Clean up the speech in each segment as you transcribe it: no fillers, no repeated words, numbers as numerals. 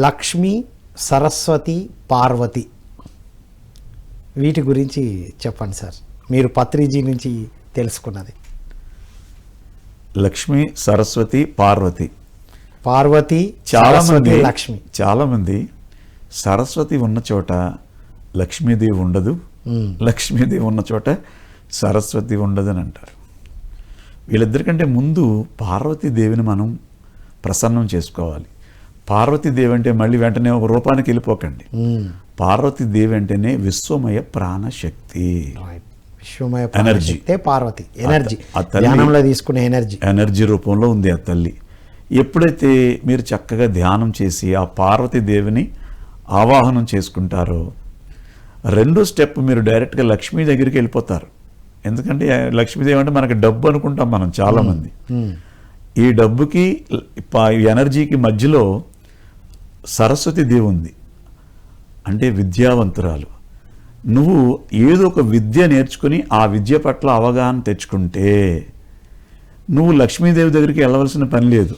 లక్ష్మి, సరస్వతి, పార్వతి వీటి గురించి చెప్పండి సార్, మీరు పత్రిజీ నుంచి తెలుసుకున్నది. లక్ష్మి, సరస్వతి, పార్వతి. పార్వతి, చాలామంది లక్ష్మి. చాలామంది సరస్వతి ఉన్న చోట లక్ష్మీదేవి ఉండదు, లక్ష్మీదేవి ఉన్న చోట సరస్వతి ఉండదు అని అంటారు. వీళ్ళిద్దరికంటే ముందు పార్వతీదేవిని మనం ప్రసన్నం చేసుకోవాలి. పార్వతీదేవి అంటే మళ్ళీ వెంటనే ఒక రూపానికి వెళ్ళిపోకండి. పార్వతీదేవి అంటేనే విశ్వమయ ప్రాణశక్తి, విశ్వమయ ఎనర్జీ. పార్వతి ఎనర్జీ, తీసుకునే ఎనర్జీ రూపంలో ఉంది ఆ తల్లి. ఎప్పుడైతే మీరు చక్కగా ధ్యానం చేసి ఆ పార్వతీదేవిని ఆవాహనం చేసుకుంటారో రెండో స్టెప్ మీరు డైరెక్ట్గా లక్ష్మీ దగ్గరికి వెళ్ళిపోతారు. ఎందుకంటే లక్ష్మీదేవి అంటే మనకి డబ్బు అనుకుంటాం మనం చాలామంది. ఈ డబ్బుకి ఎనర్జీకి మధ్యలో సరస్వతి దేవి ఉంది, అంటే విద్యావంతురాలు. నువ్వు ఏదో ఒక విద్య నేర్చుకుని ఆ విద్య పట్ల అవగాహన తెచ్చుకుంటే నువ్వు లక్ష్మీదేవి దగ్గరికి వెళ్ళవలసిన పని లేదు,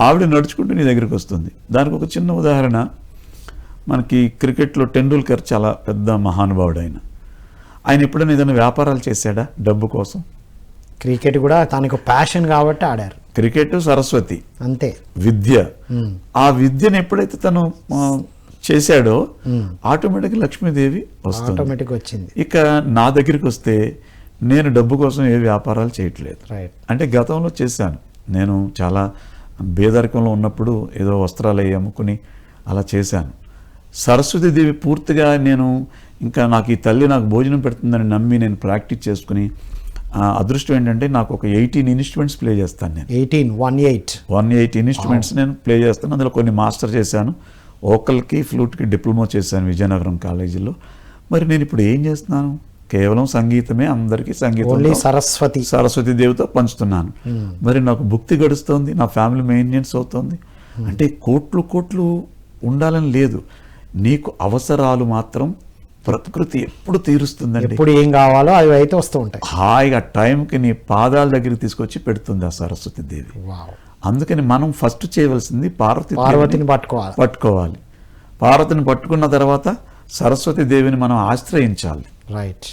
ఆవిడ నడుచుకుంటూ నీ దగ్గరికి వస్తుంది. దానికి ఒక చిన్న ఉదాహరణ, మనకి క్రికెట్లో టెండూల్కర్ చాలా పెద్ద మహానుభావుడు. ఆయన ఎప్పుడైనా ఏదైనా వ్యాపారాలు చేశాడా డబ్బు కోసం? క్రికెట్ కూడా తనకు ప్యాషన్ కాబట్టి ఆడారు. క్రికెట్ సరస్వతి అంతే, విద్య. ఆ విద్యను ఎప్పుడైతే తను చేశాడో ఆటోమేటిక్గా లక్ష్మీదేవి వస్తుంది. వచ్చింది. ఇక నా దగ్గరికి వస్తే నేను డబ్బు కోసం ఏ వ్యాపారాలు చేయట్లేదు. అంటే గతంలో చేశాను, నేను చాలా పేదరికంలో ఉన్నప్పుడు ఏదో వస్త్రాలు అవి అమ్ముకుని అలా చేశాను. సరస్వతీదేవి పూర్తిగా నేను ఇంకా నాకు ఈ తల్లి నాకు భోజనం పెడుతుందని నమ్మి నేను ప్రాక్టీస్ చేసుకుని అదృష్టం ఏంటంటే నాకు ఒక 18 ఇన్స్ట్రుమెంట్స్ ప్లే చేస్తాను. నేను 18 ఇన్స్ట్రుమెంట్స్ నేను ప్లే చేస్తాను. అందులో కొన్ని మాస్టర్ చేశాను, వోకల్కి ఫ్లూట్కి డిప్లొమా చేశాను విజయనగరం కాలేజీలో. మరి నేను ఇప్పుడు ఏం చేస్తున్నాను? కేవలం సంగీతమే, అందరికీ సంగీతం సరస్వతి దేవితో పంచుతున్నాను. మరి నాకు భుక్తి గడుస్తుంది, నా ఫ్యామిలీ మెయింటెనెన్స్ అవుతుంది. అంటే కోట్లు ఉండాలని లేదు, నీకు అవసరాలు మాత్రం ప్రకృతి ఎప్పుడు తీరుస్తుందండి. ఎప్పుడు ఏం కావాలో అవి అయితే వస్తూ ఉంటాయి. హాయిగా టైంకి నీ పాదాల దగ్గరికి తీసుకొచ్చి పెడుతుంది ఆ సరస్వతి దేవి. అందుకని మనం ఫస్ట్ చేయవలసింది పార్వతిని పట్టుకోవాలి. పార్వతిని పట్టుకున్న తర్వాత సరస్వతి దేవిని మనం ఆశ్రయించాలి. రైట్.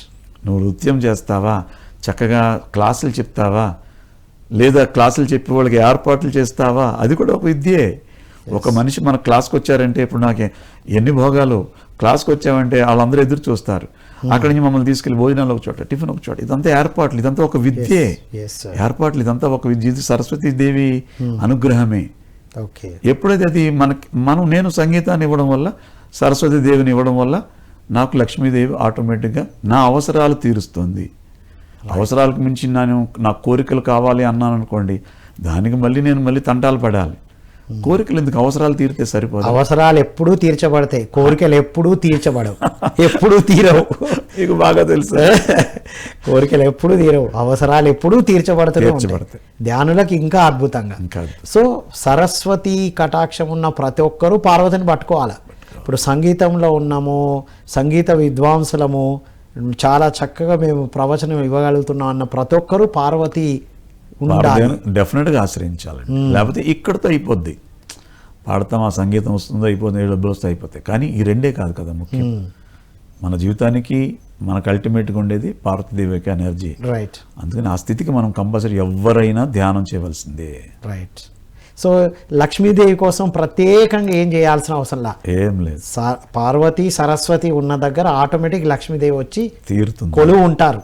నువ్వు నృత్యం చేస్తావా, చక్కగా క్లాసులు చెప్తావా, లేదా క్లాసులు చెప్పే వాళ్ళకి ఏర్పాట్లు చేస్తావా, అది కూడా ఒక విద్యే. ఒక మనిషి మన క్లాస్కి వచ్చారంటే ఇప్పుడు నాకు ఎన్ని భోగాలు, క్లాస్కి వచ్చామంటే వాళ్ళందరూ ఎదురు చూస్తారు. అక్కడి నుంచి మమ్మల్ని తీసుకెళ్ళి భోజనాలు ఒక చోట, టిఫిన్ ఒక చోట, ఇదంతా ఏర్పాట్లు, ఇదంతా ఒక విద్యే. ఏర్పాట్లు ఇదంతా ఒక విద్య, ఇది సరస్వతీదేవి అనుగ్రహమే. ఎప్పుడైతే అది నేను సంగీతాన్ని ఇవ్వడం వల్ల, సరస్వతీదేవిని ఇవ్వడం వల్ల నాకు లక్ష్మీదేవి ఆటోమేటిక్గా నా అవసరాలు తీరుస్తుంది. అవసరాలకు మించి నా కోరికలు కావాలి అన్నాను అనుకోండి, దానికి మళ్ళీ తంటాలు పడాలి. కోరికలు ఎందుకు, అవసరాలు తీరితే సరిపోదు. అవసరాలు ఎప్పుడూ తీర్చబడతాయి, కోరికలు ఎప్పుడూ తీర్చబడవు, ఎప్పుడూ తీరవు. మీకు బాగా తెలుసు, కోరికలు ఎప్పుడూ తీరవు, అవసరాలు ఎప్పుడూ తీర్చబడతాయి. ధ్యానులకు ఇంకా అద్భుతంగా. సో సరస్వతి కటాక్షం ఉన్న ప్రతి ఒక్కరూ పార్వతిని పట్టుకోవాలి. ఇప్పుడు సంగీతంలో ఉన్నాము, సంగీత విద్వాంసులము, చాలా చక్కగా మేము ప్రవచనం ఇవ్వగలుగుతున్నాం అన్న ప్రతి ఒక్కరూ పార్వతి డెఫినెట్గా ఆశ్రయించాలండి. లేకపోతే ఇక్కడితో అయిపోద్ది, పాడతాం, ఆ సంగీతం వస్తుందో అయిపోతుంది, డబ్బులు వస్తే అయిపోతాయి. కానీ ఈ రెండే కాదు కదా ముఖ్యం. మన జీవితానికి మనకు అల్టిమేట్గా ఉండేది పార్వతీదేవి యొక్క ఎనర్జీ. రైట్. అందుకని ఆ స్థితికి మనం కంపల్సరీ ఎవరైనా ధ్యానం చేయవలసిందే. రైట్. సో లక్ష్మీదేవి కోసం ప్రత్యేకంగా ఏం చేయాల్సిన అవసరంలా, ఏం లేదు. పార్వతి సరస్వతి ఉన్న దగ్గర ఆటోమేటిక్ లక్ష్మీదేవి వచ్చి తీరుతుంది, కొలువు ఉంటారు.